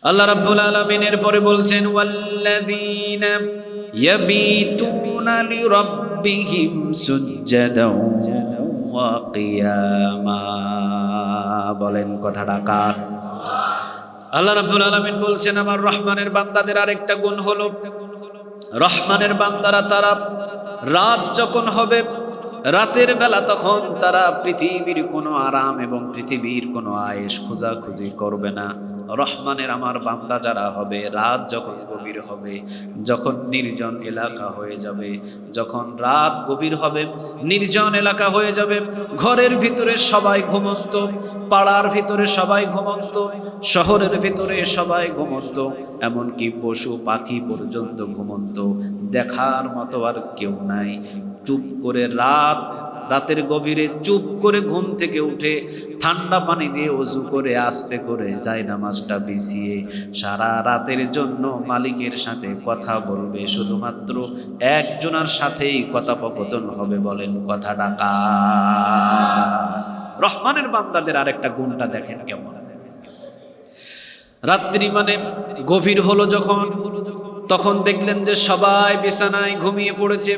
আল্লাহ রাব্বুল আলামিন এরপরে বলছেন ওয়াল্লাযীনা ইয়াবিতুনা লিরাব্বিহিম সুজদাও ওয়া কিয়ামা। বলেন কথাটা কার? আল্লাহ রাব্বুল আলামিন বলছেন আমার রহমানের বান্দাদের আরেকটা গুণ হলো, রহমানের বান্দারা তারা রাত যখন হবে, রাতের বেলা তখন তারা পৃথিবীর কোনো আরাম এবং পৃথিবীর কোনো আয়েশ খোঁজাখুঁজি করবে না। রহমানের আমার বান্দা যারা হবে, রাত যখন গভীর হবে, যখন নির্জন এলাকা হয়ে যাবে, যখন রাত গভীর হবে, নির্জন এলাকা হয়ে যাবে, ঘরের ভিতরে সবাই ঘুমন্ত, পাড়ার ভিতরে সবাই ঘুমন্ত, শহরের ভিতরে সবাই ঘুমন্ত, এমনকি পশু পাখি পর্যন্ত ঘুমন্ত, দেখার মতো আর কেউ নাই। চুপ করে রাতের গভীরে চুপ করে ঘুম থেকে উঠে ঠান্ডা পানি দিয়ে ওযু করে আস্তে করে জায়নামাজটা বিছিয়ে সারা রাতের জন্য মালিকের সাথে কথা বলবে, শুধুমাত্র একজনের সাথেই কথোপকথন হবে। বলেন কথাটা কার? রহমানের বান্দাদের আরেকটা গুণটা দেখেন কেমন। রাত্রি মানে গভীর হলো যখন, তখন দেখলেন যে সবাই বিছানায় ঘুমিয়ে পড়েছে,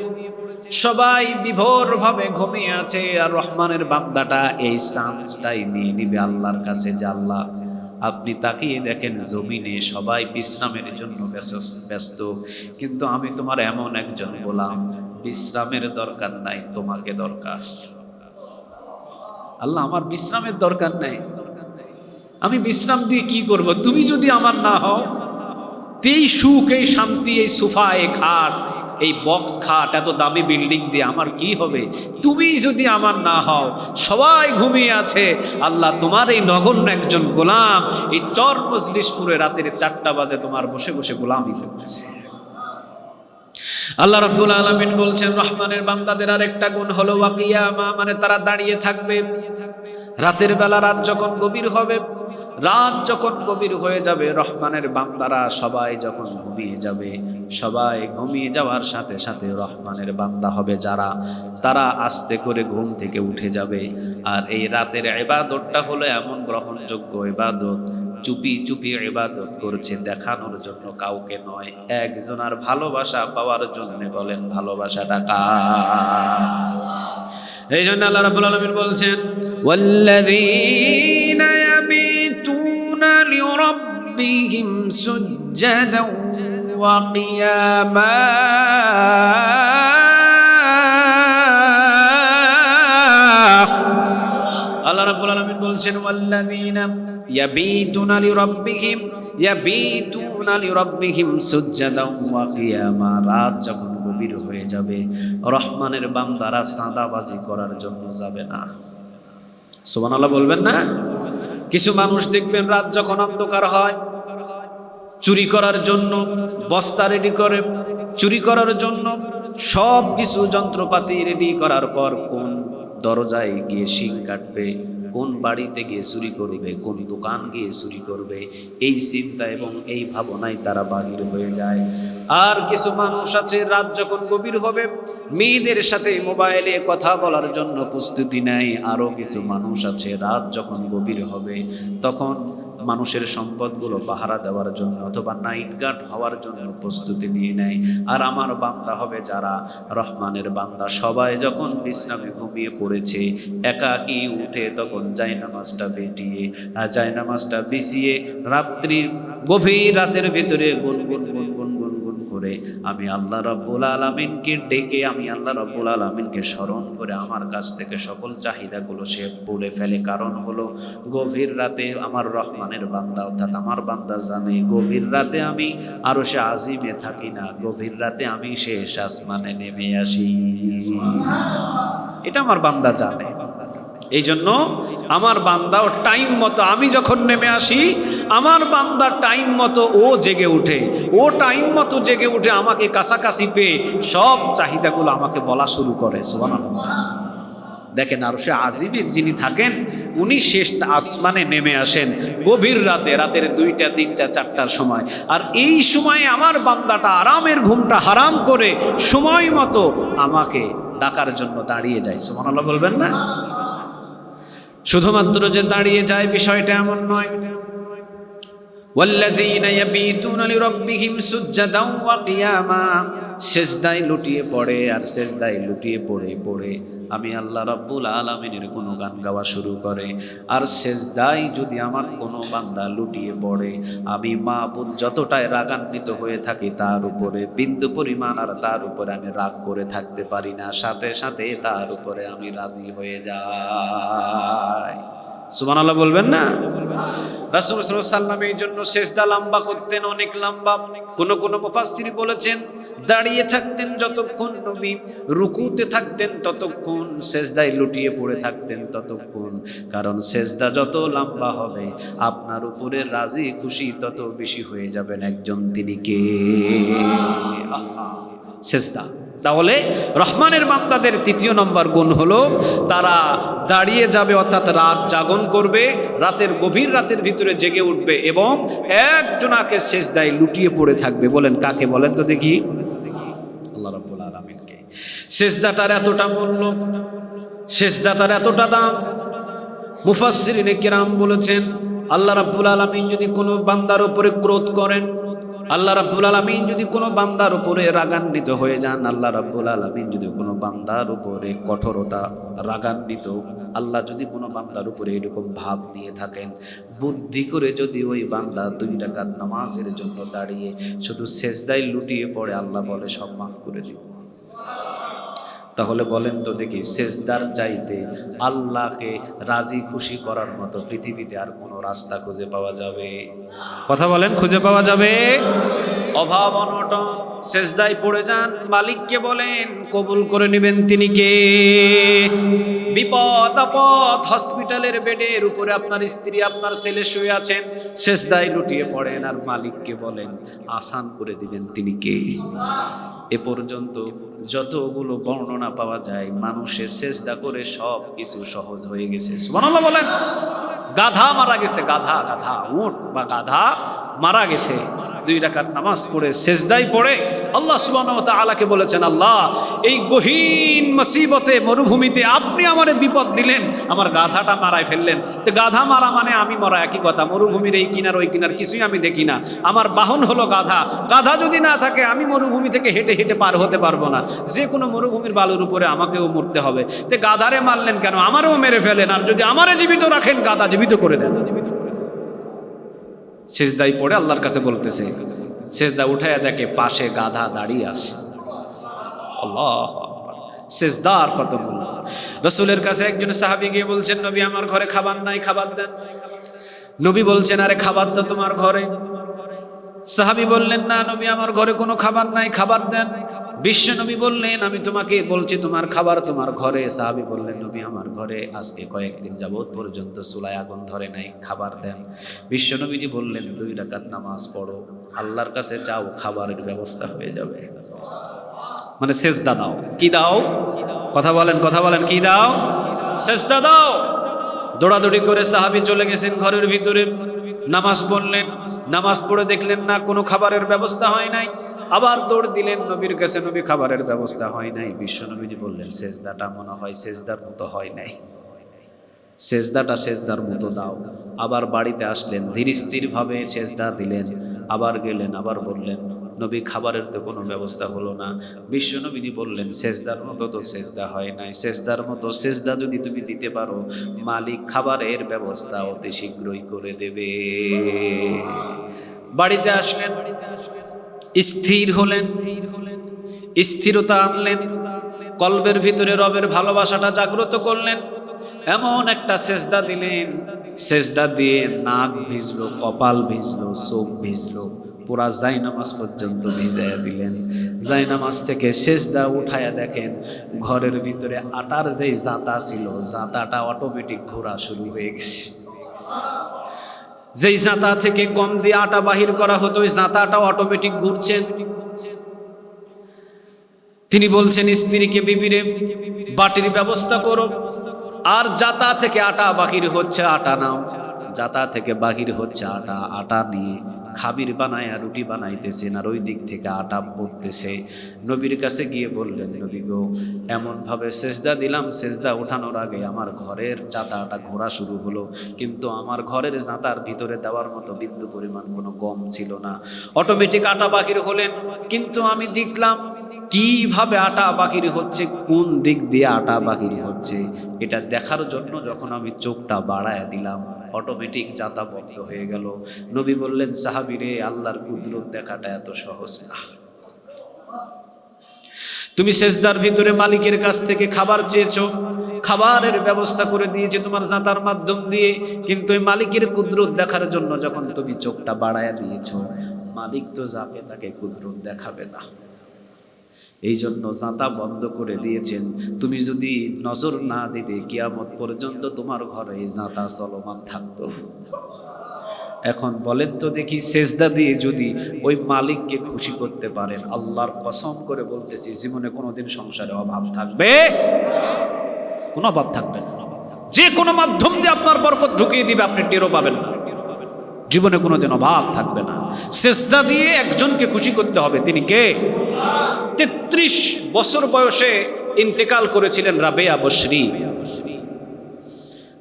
সবাই বিভোরভাবে ঘুমিয়ে আছে, আর রহমানের বান্দাটা এই চান্সটাই নিয়ে নিবে আল্লাহর কাছে যে আল্লাহ আপনি তাকিয়ে দেখেন জমিনে সবাই বিশ্রামের জন্য ব্যস্ত, কিন্তু আমি তোমার এমন একজন গোলাম, বিশ্রামের দরকার নাই, তোমাকে দরকার। আল্লাহ আমার বিশ্রামের দরকার নাই, আমি বিশ্রাম দিয়ে কি করব? তুমি যদি আমার না হও, এই সুখ, এই শান্তি, এই সোফা, এই খাট, এই বক্স খাট, এত দামি বিল্ডিং দিয়ে আমার কি হবে? তুমি যদি আমার না হও, সবাই ঘুমিয়ে আছে, আল্লাহ তোমার এই নগণ্য একজন গোলাম এই চর মজলিশপুরে রাতের 4টা বাজে তোমার বসে বসে গোলামি করতেছে। আল্লাহ রাব্বুল আলামিন বলছেন রহমানের বান্দাদের আরেকটা গুণ হলো ওয়া কিয়ামা, মানে তারা দাঁড়িয়ে থাকবে রাতের বেলা। রাত যখন গভীর হবে, রাত যখন গভীর হয়ে যাবে, রহমানের বান্দারা সবাই যখন ঘুমিয়ে যাবে, সবাই ঘুমিয়ে যাওয়ার সাথে সাথে রহমানের বান্দা হবে যারা, তারা আস্তে করে ঘুম থেকে উঠে যাবে। আর এই রাতের ইবাদতটা হলো এমন গ্রহণযোগ্য ইবাদত, চুপি চুপি ইবাদত করছে, দেখানোর জন্য কাউকে নয়, একজনের ভালোবাসা পাওয়ার জন্য। বলেন ভালোবাসাটা কার? এই জন্য আল্লাহ রাব্বুল আলামিন বলছেন ওয়াল্লাযীনা ইয়াবিতুনা লিরাব্বিহিম সুজদাও ওয়া কিয়ামা। আল্লাহ রাব্বুল আলামিন বলছেন ওয়াল্লাযীনা ইয়াবিতুনা লিরাব্বিহিম সুজদাও ওয়া কিয়ামা। রাত যখন গভীর হয়ে যাবে, রহমানের বান্দারা সাদাবাজি করার জন্য যাবে না। সুবহানাল্লাহ বলবেন না? কিছু মানুষ দেখবেন রাত যখন অন্ধকার হয়, চুরি করার জন্য বস্তা রেডি করে, চুরি করার জন্য সব কিছু যন্ত্রপাতি রেডি করার পর কোন দরজায় গিয়ে শিং কাটবে, কোন বাড়িতে গিয়ে চুরি করবে, কোন দোকান গিয়ে চুরি করবে, এই চিন্তা এবং এই ভাবনায় তারা বাহির হয়ে যায়। আর কিছু মানুষ আছে রাত যখন গভীর হবে মেয়েদের সাথে মোবাইলে কথা বলার জন্য প্রস্তুতি নেয়। আরও কিছু মানুষ আছে রাত যখন গভীর হবে তখন মানুষের সম্পদগুলো পাহারা দেওয়ার জন্য অথবা নাইট গার্ড হওয়ার জন্য প্রস্তুতি নিয়ে নেয়। আর আমার বান্দা হবে যারা, রহমানের বান্দা সবাই যখন বিশ্রামে ঘুমিয়ে পড়েছে, একাকী উঠে তখন জায়নামাজটা বেটিয়ে আর জায়নামাজটা বিছিয়ে রাত্রির গভীর রাতের ভিতরে গুনগুন করে আমি আল্লাহ রাব্বুল আলামিনকে ডেকে, আমি আল্লাহ রাব্বুল আলামিনকে স্মরণ করে আমার কাছ থেকে সকল চাহিদাগুলো সে বলে ফেলে। কারণ হলো গভীর রাতে আমার রহমানের বান্দা অর্থাৎ আমার বান্দা জানে গভীর রাতে আমি আরশে আজিমে থাকি না, গভীর রাতে আমি শেষ আসমানে নেমে আসি। এটা আমার বান্দা জানে। এই জন্য আমার বান্দা ও টাইম মতো, আমি যখন নেমে আসি আমার বান্দা টাইম মতো ও জেগে উঠে, ও টাইম মতো জেগে উঠে আমাকে কাছাকাছি পেয়ে সব চাহিদাগুলো আমাকে বলা শুরু করে। সুবহানাল্লাহ। দেখেন আরশে আজিমে যিনি থাকেন উনি শেষ আসমানে নেমে আসেন গভীর রাতে, রাতের 2টা 3টা 4টার সময়। আর এই সময়ে আমার বান্দাটা আরামের ঘুমটা হারাম করে সময় মতো আমাকে ডাকার জন্য দাঁড়িয়ে যায়। সুবহানাল্লাহ বলবেন না? শুধুমাত্র যে দাঁড়িয়ে যায় বিষয়টা এমন নয়, ওয়াল্লাযীনা ইয়াবীতুনা লিরাব্বিহিম সুজদান ওয়া কিয়ামা, সিজদায় লুটিয়ে পড়ে আর সিজদায় লুটিয়ে পড়ে আমি আল্লাহ রাব্বুল আলামিনের গুণগান গাওয়া শুরু করে। আর সিজদায় যদি আমার কোনো বান্দা লুটিয়ে পড়ে, আমি মাবুদ যতটাই রাগান্বিত হয়ে থাকি তার উপরে বিন্দু পরিমাণ আর তার উপরে আমি রাগ করে থাকতে পারি না, সাথে সাথে তার উপরে আমি রাজি হয়ে যাই। সুবহানাল্লাহ বলবেন না? রাসূল সাল্লাল্লাহু আলাইহি ওয়াসাল্লাম এই জন্য সিজদা লম্বা করতেন, অনেক লম্বা। কোন মুফাসসির বলেছেন দাঁড়িয়ে থাকতেন যতক্ষণ নবী, রুকুতে থাকতেন ততক্ষণ, সিজদায় লুটিয়ে পড়ে থাকতেন ততক্ষণ। কারণ সিজদা যত লম্বা হবে আপনার উপরে রাজি খুশি তত বেশি হয়ে যাবেন একজন, তিনি কে? সিজদা। তাহলে রহমানের বান্দাদের তৃতীয় নম্বর গুণ হলো তারা দাঁড়িয়ে যাবে, অর্থাৎ রাত জাগরণ করবে, রাতের গভীর রাতের ভিতরে জেগে উঠবে এবং একজনাকে সিজদায় লুটিয়ে পড়ে থাকবে। বলেন কাকে? বলেন তো দেখি। আল্লাহ রাব্বুল আলামিনকে। সিজদাটার এতটা মূল্য, সিজদাটার এতটা দাম, মুফাসসিরিনে কিরাম বলেছেন আল্লাহ রাব্বুল আলামিন যদি কোনো বান্দার উপরে ক্রোধ করেন, আল্লাহ রাব্বুল আলামিন যদি কোনো বান্দার উপরে রাগান্বিত হয়ে যান, আল্লাহ রাব্বুল আলামিন যদি কোনো বান্দার উপরে কঠোরতা, রাগান্বিত, আল্লাহ যদি কোনো বান্দার উপরে এরকম ভাব নিয়ে থাকেন, বুদ্ধি করে যদি ওই বান্দা 2 রাকাত নামাজের জন্য দাঁড়িয়ে শুধু সিজদায় লুটিয়ে পড়ে, আল্লাহ বলে সব মাফ করে দিব। তাহলে বলেন তো দেখি, সিজদার চাইতে আল্লাহকে রাজি খুশি করার মতো পৃথিবীতে আর কোনো রাস্তা খুঁজে পাওয়া যাবে? কথা বলেন, খুঁজে পাওয়া যাবে? অভাব অনটন, সিজদায় পড়ে যান, মালিককে বলেন, কবুল করে নেবেন তিনি কে? বিপদ আপদ, হসপিটালের বেডের উপরে আপনার স্ত্রী আপনার ছেলে শুয়ে আছেন, সিজদায় লুটিয়ে পড়েন আর মালিককে বলেন আসান করে দিবেন তিনি কে? এ পর্যন্ত যতগুলো বর্ণনা পাওয়া যায়, মানুষের সিজদা করে সব কিছু সহজ হয়ে গেছে। সুবহানাল্লাহ বলেন। গাধা মারা গেছে, গাধা, উট বা গাধা মারা গেছে, 2 রাকাত নামাজ পড়ে সিজদায় পড়ে আল্লাহ সুবহানাহু ওয়া তাআলাকে বলেছেন, আল্লাহ এই গহীন মুসিবতে মরুভূমিতে আপনি আমারে বিপদ দিলেন, আমার গাধাটা মারায় ফেললেন। তো গাধা মারা মানে আমি মরা একই কথা। মরুভূমির এই কিনার ওই কিনার কিছুই আমি দেখি না, আমার বাহন হলো গাধা। গাধা যদি না থাকে আমি মরুভূমি থেকে হেঁটে হেঁটে পার হতে পারবো না, যে কোনো মরুভূমির বালুর উপরে আমাকেও মরতে হবে। তো গাধারে মারলেন কেন? আমারও মেরে ফেলেন, আর যদি আমারে জীবিত রাখেন গাধা জীবিত করে দেন। সিজদায় পড়ে আল্লাহর কাছে বলতেছে, সিজদা উঠায়া দেখে পাশে গাধা দাঁড়িয়ে আছে। আল্লাহু আকবার। সিজদার কত মূল্য। রাসূলের কাছে একজন সাহাবী গিয়ে বলছেন, নবী আমার ঘরে খাবার নাই, খাবার দেন। নবী বলছেন, আরে খাবার তো তোমার ঘরে। সাহাবী বললেন, না নবী আমার ঘরে কোনো খাবার নাই, খাবার দেন। বিশ্ব নবী বললেন, আমি তোমাকে বলছি তোমার খাবার তোমার ঘরে। সাহাবী বললেন, নবী আমার ঘরে আজকে কয়েকদিন যাবত পর্যন্ত চুলায় আগুন ধরে নাই, খাবার দেন। বিশ্ব নবীজি বললেন, 2 রাকাত নামাজ পড়ো, আল্লাহর কাছে চাও, খাবারের ব্যবস্থা হয়ে যাবে। মানে সিজদা দাও। কি দাও? কথা বলেন, কি দাও? সিজদা দাও। দৌড়াদৌড়ি করে সাহাবী চলে গেছেন ঘরের ভিতরে, নামাজ পড়লেন। নামাজ পড়ে দেখলেন না কোনো খাবারের ব্যবস্থা হয় নাই, আবার দৌড় দিলেন নবীর কাছে, নবী খাবারের ব্যবস্থা হয় নাই। বিশ্ব নবীজি বললেন, সিজদাটা মনে হয় সিজদার মতো হয় নাই, সিজদাটা সিজদার মতো দাও। আবার বাড়িতে আসলেন, ধীর স্থিরভাবে সিজদা দিলেন, আবার গেলেন, আবার বললেন, নবী খাবারের তো কোনো ব্যবস্থা হলো না। বিশ্ব নবীজি বললেন, সিজদার মতো তো সিজদা হয় নাই, সিজদার মতো সিজদা যদি তুমি দিতে পারো, মালিক খাবারের ব্যবস্থা অতি শীঘ্রই করে দেবে। বাড়িতে আসলেন, স্থির হলেন, স্থিরতা আনলেন, কলবের ভিতরে রবের ভালোবাসাটা জাগ্রত করলেন, এমন একটা সিজদা দিলেন, সিজদা দিয়ে নাক ভিজলো, কপাল ভিজলো, চোখ ভিজলো, পুরা জায়নামাজ পর্যন্ত ভিজাইয়া দিলেন। জায়নামাজ থেকে সিজদা উঠায়া দেখেন ঘরের ভিতরে আটার যেই জাঁতা ছিল, জাঁতাটা অটোমেটিক ঘোরা শুরু হয়ে গেছে। যেই জাঁতা থেকে গম দিয়ে আটা বাহির করা হতো, ওই জাঁতাটা অটোমেটিক ঘুরছেন। তিনি বলছেন স্ত্রীকে, বিবিরে বাটির ব্যবস্থা করো, আর জাতা থেকে আটা বাহির হচ্ছে, আটা নাও। জাতা থেকে বাহির হচ্ছে আটা, আটা নিয়ে খাবির বানায়া রুটি বানাইতেছেন আর ওই দিক থেকে আটা পড়তেছে। নবীর কাছে গিয়ে বললেন, নবী গো, এমনভাবে সেজদা দিলাম, সেজদা ওঠানোর আগে আমার ঘরের জাতাটা ঘোরা শুরু হলো, কিন্তু আমার ঘরের জাতার ভিতরে দেওয়ার মতো বিন্দু পরিমাণ কোনো গম ছিল না। অটোমেটিক আটা বাকির হলেন, কিন্তু আমি দেখলাম কিভাবে আটা বাকির হচ্ছে, কোন দিক দিয়ে আটা বাকির হচ্ছে, এটা দেখার জন্য যখন আমি চোখটা বাড়ায় দিলাম, অটোমেটিক জাতা বন্ধ হয়ে গেল। নবী বললেন, সাহাবীরে, আল্লাহর কুদরত দেখাটা এত সহজ না। তুমি সেজদার ভিতরে মালিকের কাছ থেকে খাবার চেয়েছো, খাবারের ব্যবস্থা করে দিয়েছে তোমার জাতার মাধ্যম দিয়ে, কিন্তু ওই মালিকের কুদরত দেখার জন্য যখন তুমি চোখটা বাড়ায় দিয়েছো, মালিক তো যাকে তাকে কুদরত দেখাবে না। এই জন্য জাতা বন্ধ করে দিয়েছেন। তুমি যদি নজর না দিতে কিয়ামত পর্যন্ত তোমার ঘরে এই জাতা চলমান থাকতো। এখন বলেন তো দেখি, সেজদা দিয়ে যদি ওই মালিককে খুশি করতে পারেন, আল্লাহর কসম করে বলতেছি, জীবনে কোনোদিন সংসারে অভাব থাকবে? কোনো অভাব থাকবে না। যে কোনো মাধ্যম দিয়ে আপনার বরকত ঢুকিয়ে দিবে, আপনি টেরও পাবেন না। জীবনে কোনোদিন অভাব থাকবে না। সেজদা দিয়ে একজনকে খুশি করতে হবে, তিনি কে? 33 বছর বয়সে ইন্তেকাল করেছিলেন রাবেয়া বসরি।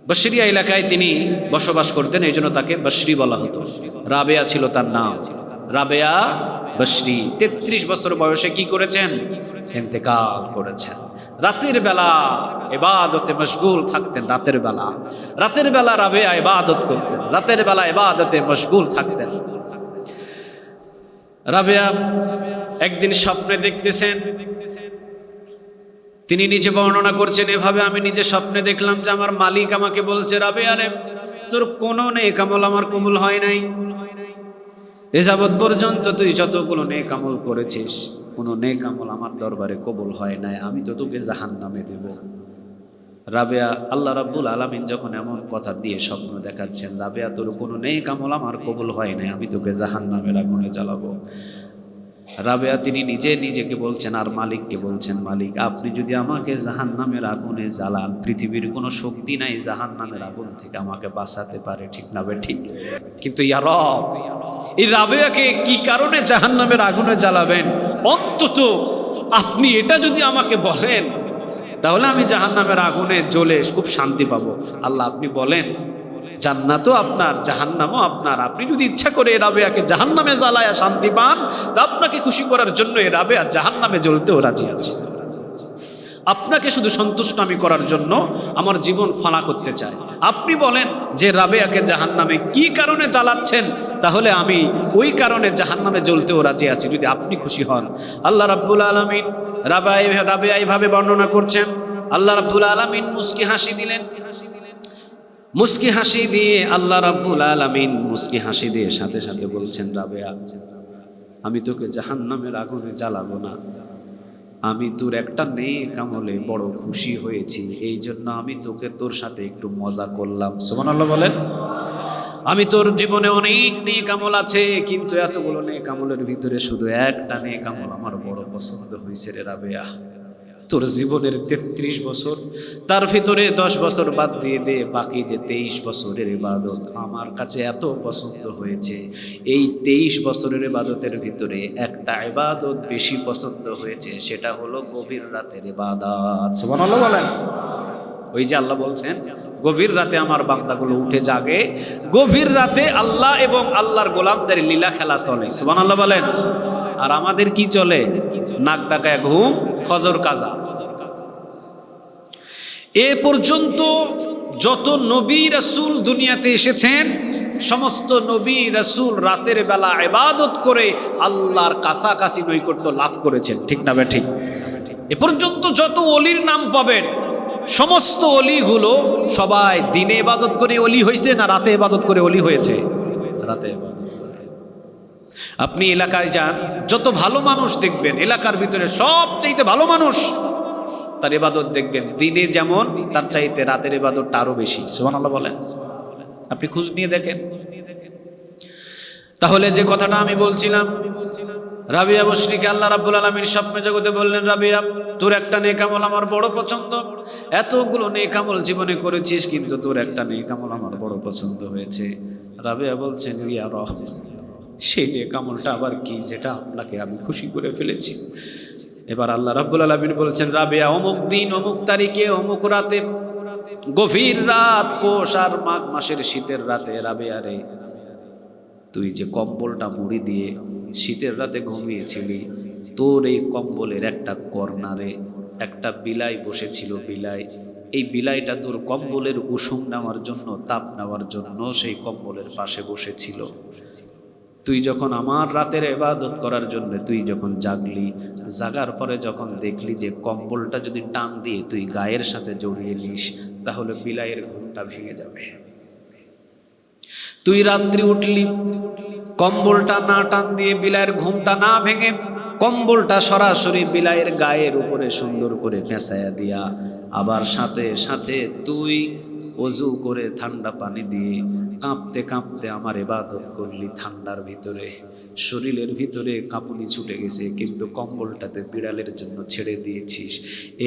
বসরিয়া এলাকায় তিনি বসবাস করতেন, এই জন্য তাকে বসরি বলা হতো। রাবেয়া ছিল তার নাম, রাবেয়া বসরি। 33 বছর বয়সে কি করেছেন? ইন্তেকাল করেছেন। রাতের বেলা ইবাদতে মশগুল থাকতেন। রাতের বেলা রাবেয়া ইবাদত করতেন, রাতের বেলা ইবাদতে মশগুল থাকতেন। রাবেয়া একদিন স্বপ্নে দেখতেছেন, তিনি নিজে বর্ণনা করছেন এভাবে, আমি নিজে স্বপ্নে দেখলাম যে আমার মালিক আমাকে বলছে, রাবেয়া রে, তোর কোনো নেক আমল আমার কবুল হয় নাই। এ যাবৎ পর্যন্ত তুই যতগুলো নেক আমল করেছিস, কোনো নেক আমল আমার দরবারে কবুল হয় নাই, আমি তো তোকে জাহান্নামে দেব। রাবেয়া, আল্লাহ রাব্বুল আলামিন যখন এমন কথা দিয়ে স্বপ্ন দেখাচ্ছেন, রাবেয়া, তোর কোনো নেক আমল আমার কবুল হয় নাই, আমি তোকে জাহান্নামের আগুনে জ্বালাবো। রাবেয়া তিনি নিজেকে বলছেন আর মালিককে বলছেন, মালিক, আপনি যদি আমাকে জাহান্নামের আগুনে জ্বালান, পৃথিবীর কোনো শক্তি নাই জাহান্নামের আগুন থেকে আমাকে বাঁচাতে পারে, ঠিক না বে ঠিক? কিন্তু ইয়া রব, এই রাবেয়াকে কি কারণে জাহান্নামের আগুনে জ্বালাবেন? অন্তত আপনি এটা যদি আমাকে বলেন, তাহলে আমি জাহান্নামের আগুনে জ্বলে খুব শান্তি পাবো। আল্লাহ, আপনি বলেন, জান্নাতও আপনার, জাহান্নামও আপনার। আপনি যদি ইচ্ছা করে রাবেয়াকে জাহান্নামে জ্বালায়া শান্তি পান, তা আপনাকে খুশি করার জন্য এই রাবেয়া জাহান্নামে জ্বলতেও রাজি আছে। আপনাকে শুধু সন্তুষ্ট আমি করার জন্য আমার জীবন ফানা করতে চাই। আপনি বলেন যে রাবেয়াকে জাহান্নামে কি কারণে জ্বালাচ্ছেন, তাহলে আমি ওই কারণে জাহান্নামে জ্বলতেও রাজি আছি, যদি আপনি খুশি হন। আল্লাহ রাব্বুল আলামিন রাবেয়া এইভাবে বর্ণনা করছেন, আল্লাহ রাব্বুল আলামিন মুস্কি হাসি দিলেন। মুস্কি হাসি দিয়ে আল্লাহ রাব্বুল আলামিন মুস্কি হাসি দিয়ে সাথে সাথে বলছেন, রাবেয়া, আমি তোকে জাহান্নামের আগুনে জ্বালাবো না, আমি তোর একটা নেক আমলে বড় খুশি হয়েছি, এই জন্য আমি তোকে তোর সাথে একটু মজা করলাম। সুবহানাল্লাহ বলেন। আমি তোর জীবনে অনেক নেক আমল আছে, কিন্তু এতগুলো নেক আমলের ভিতরে শুধু একটা নেক আমল আমার বড় পছন্দ হয়েছে রে রাবেয়া। তোর জীবনের 33 বছর, তার ভিতরে 10 বছর বাদ দিয়ে দে, বাকি যে 23 বছরের ইবাদত আমার কাছে এত পছন্দ হয়েছে। এই 23 বছরের ইবাদতের ভিতরে একটা ইবাদত বেশি পছন্দ হয়েছে, সেটা হলো গভীর রাতের ইবাদত। সুবহানাল্লাহ বলেন। ওই যে আল্লাহ বলছেন, গভীর রাতে আমার বান্দাগুলো উঠে জাগে, গভীর রাতে আল্লাহ এবং আল্লাহর গোলামদের লীলা খেলা চলে। সুবহানাল্লাহ বলেন। আর আমাদের কি চলে? নাক ডাকায় ঘুম, ফজর কাজা। এ পর্যন্ত যত নবী রাসূল দুনিয়াতে এসেছেন, সমস্ত নবী রাসূল রাতের বেলা ইবাদত করে আল্লাহর কাছাকাছি নৈকট্য লাভ করেছেন, ঠিক না ঠিক? এ পর্যন্ত যত ওলির নাম পাবেন, সমস্ত অলিগুলো সবাই দিনে ইবাদত করে অলি হয়েছে না রাতে ইবাদত করে অলি হয়েছে? রাতে ইবাদত করে। আপনি এলাকায় যান, যত ভালো মানুষ দেখবেন, এলাকার ভিতরে সবচাইতে ভালো মানুষ, তার ইবাদত দেখবেন দিনে যেমন, তার চাইতে রাতের ইবাদতটা আরো বেশি। সুবহানাল্লাহ বলেন। আপনি খোঁজ নিয়ে দেখেন। তাহলে যে কথাটা আমি বলছিলাম, রাবিয়া বসরিকে আল্লাহ রাব্বুল আলামিন স্বপ্নে জগতে বললেন, রাবিয়া, তোর একটা নেক আমল আমার বড় পছন্দ, এতগুলো নেক আমল জীবনে করেছিস, কিন্তু তোর একটা নেক আমল আমার বড় পছন্দ হয়েছে। রাবিয়া বলছেন, ইয়া রব, সেই নেক আমলটা আবার কি যেটা আপনাকে আমি খুশি করে ফেলেছি। এবার আল্লাহ রাব্বুল আলামিন বলছেন, রাবেয়া অমুক দিন অমুক তারিখে অমুক রাতে, গভীর রাত, পৌষ আর মাঘ মাসের শীতের রাতে, রাবেয়া রে, তুই যে কম্বলটা মুড়ি দিয়ে শীতের রাতে ঘুমিয়েছিলি, তোর এই কম্বলের একটা কর্নারে একটা বিলাই বসেছিল। বিলাই, এই বিলাইটা তোর কম্বলের উষুম নেওয়ার জন্য, তাপ নেওয়ার জন্য সেই কম্বলের পাশে বসেছিল। তুই যখন আমার রাতের ইবাদত করার জন্য তুই যখন জাগলি, জাগার পরে যখন দেখলি যে কম্বলটা যদি টান দিয়ে তুই গায়ের সাথে জড়িয়ে নিস, তাহলে বিলাইয়ের ঘুমটা ভেঙে যাবে। তুই রাত্রি উঠলি, কম্বলটা না টান দিয়ে বিলাইয়ের ঘুমটা না ভেঙে কম্বলটা সরাসরি বিলাইয়ের গায়ের উপরে সুন্দর করে পেঁচাইয়া দিয়া, আবার সাথে সাথে তুই ওযু করে ঠান্ডা পানি দিয়ে কাঁপতে কাঁপতে আমার ইবাদত করলি। ঠান্ডার ভিতরে শরীরের ভিতরে কাঁপুনি ছুটে গেছে, কিন্তু কম্বলটাতে বিড়ালের জন্য ছেড়ে দিয়েছিস।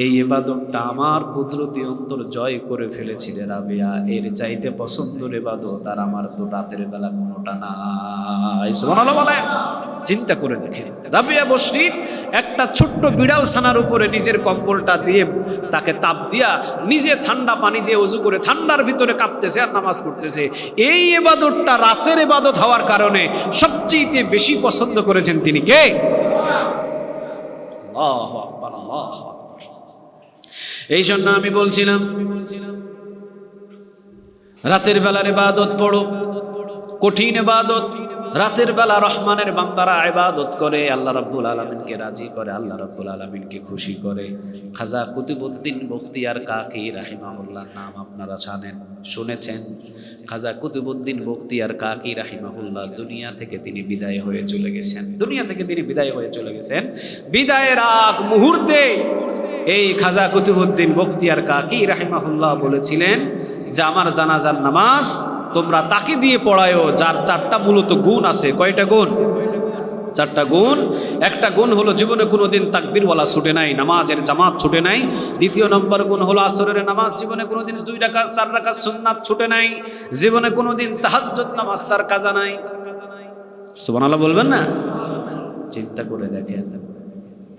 এই ইবাদতটা আমার কুদরতি অন্তর জয় করে ফেলেছি রে রাবেয়া। এর চাইতে পছন্দের ইবাদত আর আমার তো রাতের বেলা কোনোটা নাই। সুবহানাল্লাহ বলেন। চিন্তা করে দেখেন, রাবেয়া বসরির একটা ছোট্ট বিড়াল ছানার উপরে নিজের কম্বলটা দিয়ে তাকে তাপ দিয়া নিজে ঠান্ডা পানি দিয়ে ওযু করে ঠান্ডার ভিতরে কাঁপতেছে আর নামাজ পড়তেছে। এই ইবাদতটা রাতের ইবাদত হওয়ার কারণে সবচেয়ে বেশি পছন্দ করেছেন তিনি কে? আল্লাহু আকবার, আল্লাহু আকবার। এই জন্য আমি বলছিলাম রাতের বেলার ইবাদত পড়ো, কঠিন ইবাদত। রাতের বেলা রহমানের বান্দারা ইবাদত করে, আল্লাহ রাব্বুল আলামিনকে রাজি করে, আল্লাহ রাব্বুল আলামিনকে খুশি করে। খাজা কুতুবউদ্দিন বখতিয়ার কাকি রাহিমাহুল্লাহ নাম আপনারা জানেন, শুনেছেন। খাজা কুতুবউদ্দিন বখতিয়ার কাকি রাহিমাহুল্লাহ দুনিয়া থেকে তিনি বিদায় হয়ে চলে গেছেন। দুনিয়া থেকে তিনি বিদায় হয়ে চলে গেছেন। বিদায়ের আগ মুহূর্তে এই খাজা কুতুবউদ্দিন বখতিয়ার কাকি রাহিমাহুল্লাহ বলেছিলেন যে আমার জানাজার নামাজ তোমরা তাকে দিয়ে পড়ায়ো যার চারটা মূলত গুণ আছে। কয়টা গুণ? চারটা গুণ। একটা গুণ হলো জীবনে কোনোদিন তাকবীরওয়ালা ছুটে নাই, নামাজের জামাত ছুটে নাই। দ্বিতীয় নম্বর গুণ হলো আসরের নামাজ জীবনে কোনোদিন 2 রাকাত 4 রাকাত সুন্নাত ছুটে নাই। জীবনে কোনোদিন তাহাজ্জুদ নামাজ তার কাজা নাই। সুবহানাল্লাহ বলবেন না? চিন্তা করে দেখেন।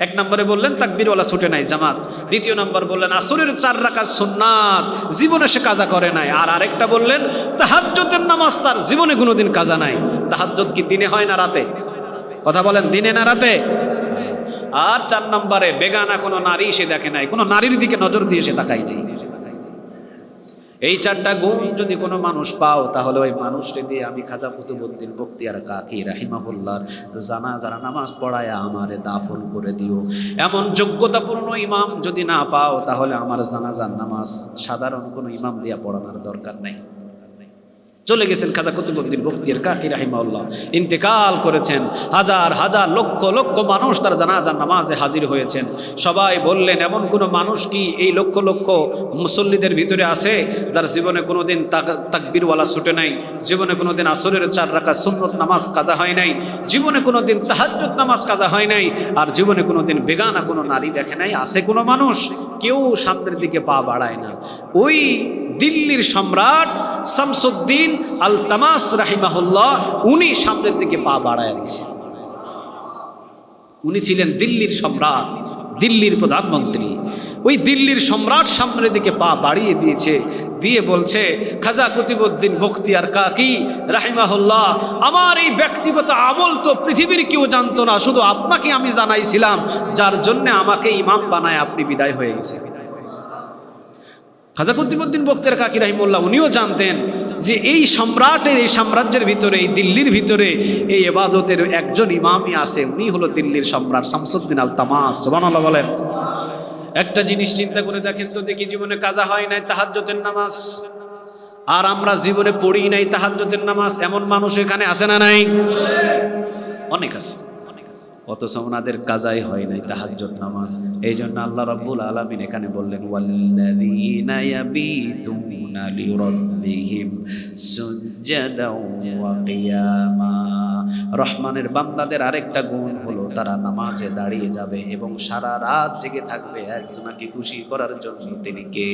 এক নম্বরে বললেন তাকবীরওয়ালা ছুটে নাই জামাত, দ্বিতীয় নম্বর বললেন আসরের 4 রাকাত সুন্নাত জীবনে সে কাজা করে নাই, আর আরেকটা বললেন তাহাজ্জুদের নামাজ তার জীবনে কোনোদিন কাজা নাই। তাহাজ্জুদ কি দিনে হয় না রাতে? কথা বলেন, দিনে না রাতে? আর 4 নম্বরে বেগানা কোনো নারী সে দেখে নাই, কোনো নারীর দিকে নজর দিয়ে সে তাকাই নেই। এই 4টা গুণ যদি কোনো মানুষ পাও, তাহলে ওই মানুষকে দিয়ে আমি খাজা কুতুবউদ্দিন বখতিয়ার কাকি রাহিমাহুল্লাহর জানাজার নামাজ পড়ায়া আমারে দাফন করে দিও। এমন যোগ্যতাপূর্ণ ইমাম যদি না পাও, তাহলে আমার জানাজার নামাজ সাধারণ কোনো ইমাম দিয়া পড়ানোর দরকার নাই। চলে গেছেন খাজা কুতুবউদ্দিন বখতিয়ার কাকি রাহিমাহুল্লাহ, ইন্তেকাল করেছেন। হাজার হাজার লক্ষ লক্ষ মানুষ তার জানাজার নামাজে হাজির হয়েছেন। সবাই বললেন এমন কোনো মানুষ কি এই লক্ষ লক্ষ মুসল্লিদের ভিতরে আছে যার জীবনে কোনোদিন তাকবীরওয়ালা ছুটে নাই, জীবনে কোনোদিন আসরের 4 রাকাত সুন্নত নামাজ কাজা হয় নাই, জীবনে কোনোদিন তাহাজ্জুদ নামাজ কাজা হয় নাই, আর জীবনে কোনোদিন বেগানা কোনো নারী দেখে নাই? আছে কোনো মানুষ? কেউ সামনের দিকে পা বাড়ায় না। ওই দিল্লির সম্রাট শামসুদ্দিন আলতামাস রাহিমাহুল্লাহ উনি সামনের দিকে পা বাড়ায় দিয়েছেন। উনি ছিলেন দিল্লির সম্রাট, দিল্লির প্রধানমন্ত্রী। ওই দিল্লির সম্রাট সামনের দিকে পা বাড়িয়ে দিয়েছে, দিয়ে বলছে খাজা কুতুবউদ্দিন বখতিয়ার কাকি রাহিমাহুল্লাহ, আমার এই ব্যক্তিগত আমল তো পৃথিবীর কেউ জানতো না, শুধু আপনাকে আমি জানাইছিলাম, যার জন্য আমাকে ইমাম বানায় আপনি বিদায় হয়ে গেছেন। খাজা কুতুবউদ্দিন বখতিয়ার কাকি রাহিমাহুল্লাহ উনিও জানতেন যে এই সম্রাটের, এই সাম্রাজ্যের ভিতরে, এই দিল্লির ভিতরে এই ইবাদতের একজন ইমামই আছে, উনি হলো দিল্লির সম্রাট শামসুদ্দিন আলতামাস। সুবহানাল্লাহ বলেন। একটা জিনিস চিন্তা করে দেখেন তো দেখি, জীবনে কাজা হয় নাই তাহাজ্জুদের নামাজ, আর আমরা জীবনে পড়ি নাই তাহাজ্জুদের নামাজ, এমন মানুষ এখানে আছে না নাই? অনেক আছে। অথচ ওনাদের কাজাই হয় নাই তাহাজ্জুদ নামাজ। এই জন্য আল্লাহ রাব্বুল আলামিন এখানে বললেন ওয়াল্লাযীনা ইয়াবিতুনা লিরাব্বিহিম সুজদাও ওয়া কিয়ামা। রহমানের বান্দাদের আরেকটা গুণ হলো তারা নামাজে দাঁড়িয়ে যাবে এবং সারা রাত জেগে থাকবে একজনকে খুশি করার জন্য। তিনি কে?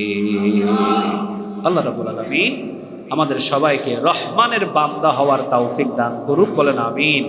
আল্লাহ রাব্বুল আলামিন আমাদের সবাইকে রহমানের বান্দা হওয়ার তৌফিক দান করুক, বলেন আমিন।